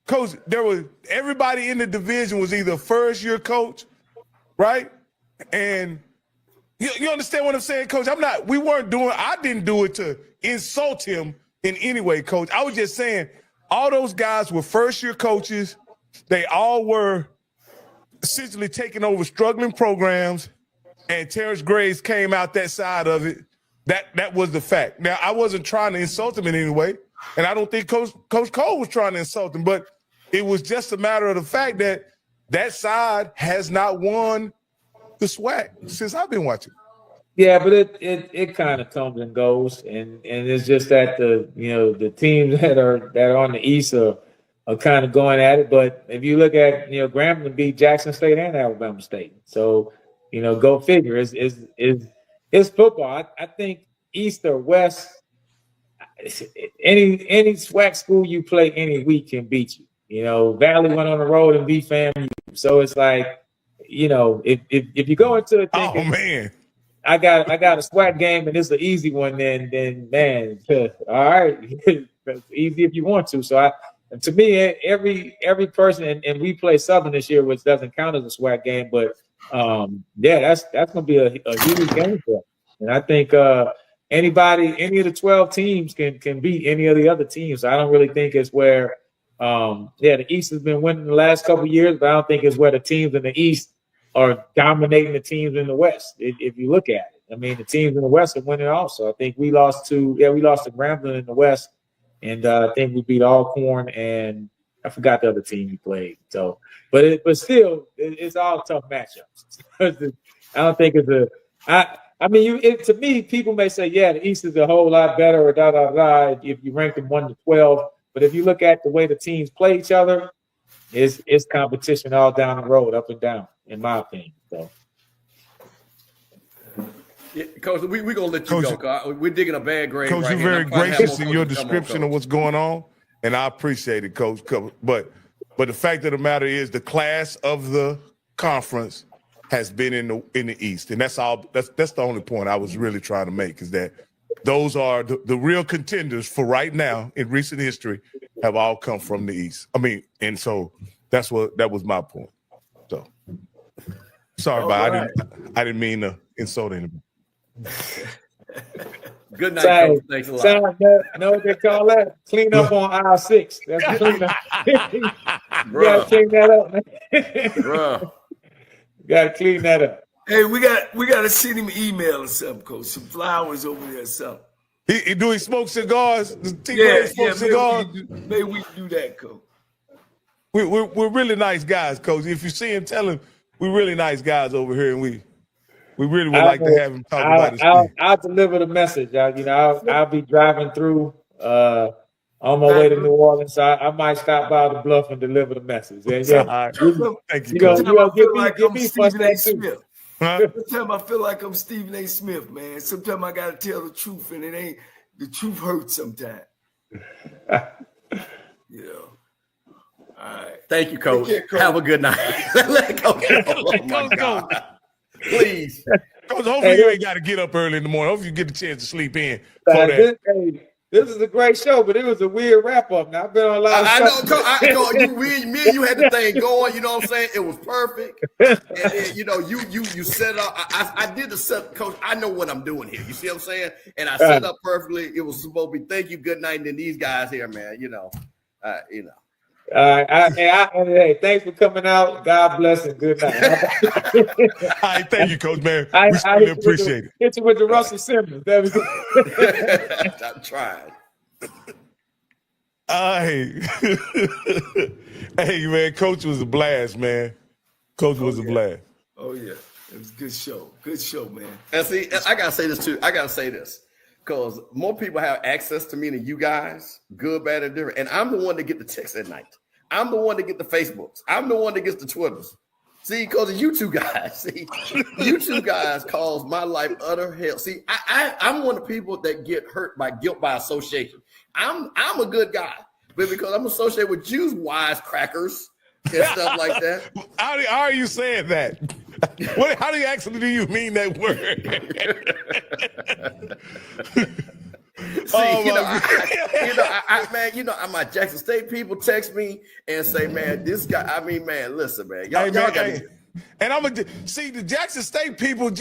Coach, there was everybody in the division was either first year coach, right? And you understand what I'm saying, Coach? I didn't do it to insult him in any way, Coach. I was just saying all those guys were first year coaches. They all were essentially taking over struggling programs, and Terrence Graves came out that side of it. That was the fact. Now, I wasn't trying to insult him in any way, and I don't think Coach Cole was trying to insult him, but it was just a matter of the fact that that side has not won the SWAC since I've been watching. Yeah, but it kind of comes and goes, and it's just that the teams that are on the East are kind of going at it. But if you look at Grambling beat Jackson State and Alabama State, so go figure. It's football. I think East or West, any SWAC school you play any week can beat you. Valley went on the road and beat FAMU, so it's like if you go into it thinking, oh man, I got a SWAC game and it's an easy one, then man, all right, it's easy if you want to. So to me, every person, and we play Southern this year, which doesn't count as a SWAC game, but that's gonna be a huge game for us. And I think any of the 12 teams can beat any of the other teams. So I don't really think it's where the East has been winning the last couple of years, but I don't think it's where the teams in the East are dominating the teams in the West. If you look at it, I mean, the teams in the West are winning also. I think we lost to Grambling in the West, and I think we beat Alcorn, and I forgot the other team we played. So, but still, it's all tough matchups. I don't think it's to me, people may say, yeah, the East is a whole lot better, or if you rank them 1 to 12. But if you look at the way the teams play each other, it's competition all down the road, up and down, in my opinion. So, yeah, Coach, we're gonna let you Coach, go. We're digging a bad grave. Coach, right you're very gracious in your Come on, description of what's going on, and I appreciate it, Coach. But the fact of the matter is, the class of the conference has been in the East, and that's all. That's the only point I was really trying to make, is that those are the real contenders for right now in recent history have all come from the East. I mean, and so that was my point. So sorry, but I didn't mean to insult anybody. Good night, Coach. Thanks a lot. Know what they call that? Clean up on aisle 6. That's clean up. You gotta clean that up, man. Bruh. Gotta clean that up. Hey, we got to send him an email or something, Coach. Some flowers over there or something. Do he smoke cigars? Cigars? Maybe we do that, Coach. We're really nice guys, Coach. If you see him, tell him we're really nice guys over here, and we really would like to have him talk about his I'll deliver the message. I'll be driving through on my way to New Orleans, so I might stop by the Bluff and deliver the message. And Thank you. Give me Stephen A. Smith. Sometimes I feel like I'm Stephen A. Smith, man. Sometimes I gotta tell the truth, and the truth hurts sometimes. All right. Thank you, Coach. Have a good night. Let go. Oh my God. Please. Coach, hopefully you ain't got to get up early in the morning. Hopefully you get the chance to sleep in. This is a great show, but it was a weird wrap up. Now I've been on a lot of me and you had the thing going, you know what I'm saying? It was perfect. And you set up. I did the set, Coach. I know what I'm doing here. You see what I'm saying? And I set up perfectly. It was supposed to be thank you, good night, and then these guys here, man, Hey, thanks for coming out. God bless and good night. All right, thank you, Coach, man. We really appreciate it. Hit you with the Russell Simmons. That was I'm trying. Hey, man, Coach was a blast, man. Coach was a blast. Oh, yeah. It was a good show. Good show, man. And see, I got to say this, too. I got to say this. Because more people have access to me than you guys, good, bad, and different. And I'm the one that get the texts at night. I'm the one that get the Facebooks. I'm the one that gets the Twitters. See, because of you two guys. See, you two guys cause my life utter hell. See, I'm one of the people that get hurt by guilt by association. I'm a good guy, but because I'm associated with Jews, wisecrackers and stuff like that. How are you saying that? How do you actually do you mean that word? See, my Jackson State people text me and say, man, this guy, I mean, man, listen, man. Y'all gotta and I'm see the Jackson State people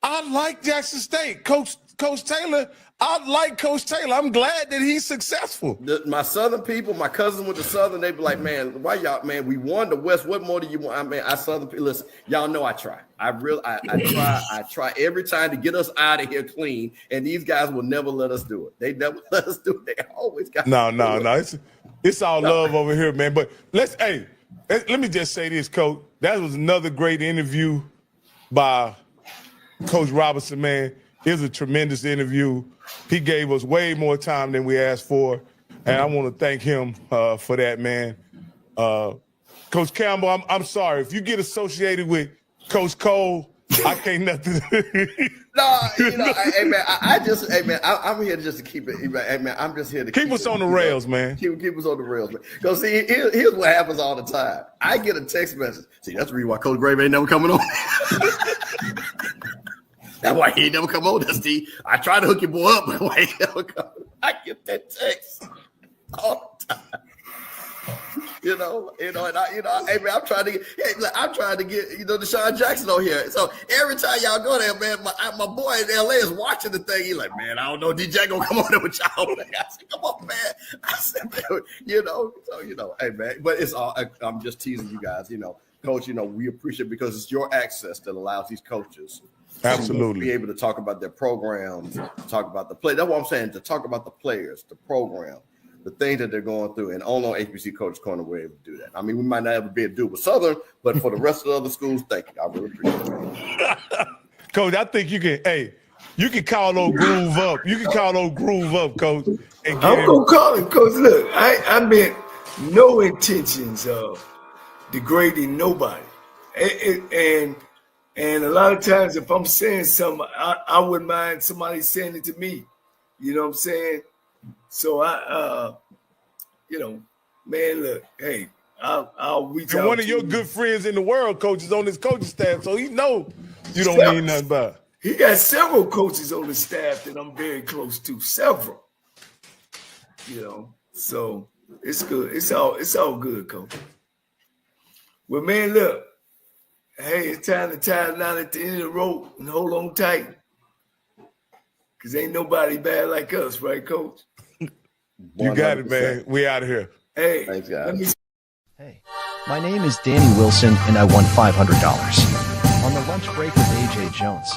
I like Jackson State. Coach Taylor, I like Coach Taylor. I'm glad that he's successful. My Southern people, my cousins with the Southern, they be like, man, why y'all, man, we won the West. What more do you want? I mean, I Southern people, listen, y'all know I try. I try every time to get us out of here clean, and these guys will never let us do it. They never let us do it. They always got No. It's all love over here, man. But let me just say this, Coach. That was another great interview by Coach Robinson, man. It was a tremendous interview. He gave us way more time than we asked for, and I want to thank him for that, man. Coach Campbell, I'm sorry. If you get associated with Coach Cole, I can't nothing. No, hey man, I'm here just to keep it. Hey man, I'm just here to keep us on the rails, man. Keep us on the rails, man. Because see, here's what happens all the time. I get a text message. See, that's the reason why Coach Grave ain't never coming on. That's why he ain't never come on. That's I try to hook your boy up, but why he never come? I get that text all the time. Hey man, I'm trying to get, Deshaun Jackson on here. So every time y'all go there, man, my boy in LA is watching the thing. He's like, man, I don't know, DJ gonna come on there with y'all. I said, come on, man. I said, man, hey man, but it's all. I'm just teasing you guys, Coach. We appreciate it because it's your access that allows these coaches. Absolutely. To be able to talk about their programs, talk about the play. That's what I'm saying, to talk about the players, the program, the things that they're going through. And only on HBC Coaches Corner, we're able to do that. I mean, we might not ever be able to do it with Southern, but for the rest of the other schools, thank you. I really appreciate it. Coach, I think you can call old Groove up. You can call old Groove up, Coach. I'm going to call him, Coach. Look, I meant no intentions of degrading nobody. And a lot of times, if I'm saying something, I wouldn't mind somebody saying it to me. You know what I'm saying? So man, look, hey, I'll reach out. And one of your good friends in the world, Coach, is on this coaching staff, so he know you don't mean nothing about. He got several coaches on the staff that I'm very close to. Several. So it's good. It's all good, Coach. Well, man, look. Hey, it's time to tie it down at the end of the rope and hold on tight. Because ain't nobody bad like us, right, Coach? You got it, man. We out of here. Hey. Thanks, guys. Hey, my name is Danny Wilson, and I won $500 on the lunch break with AJ Jones.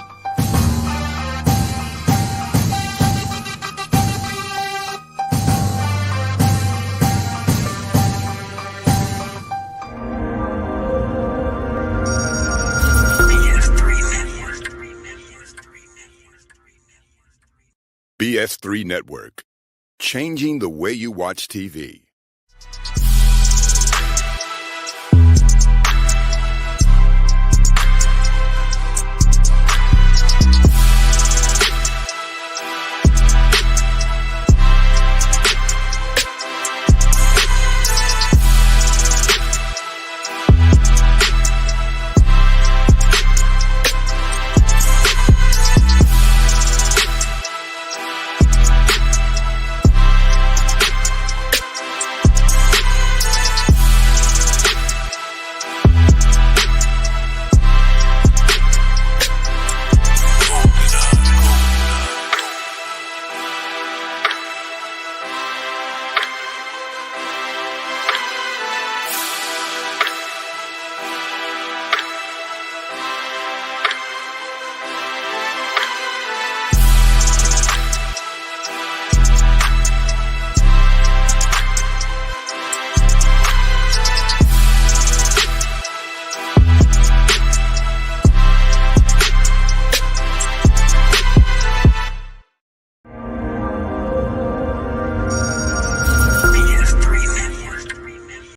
BS3 Network, changing the way you watch TV.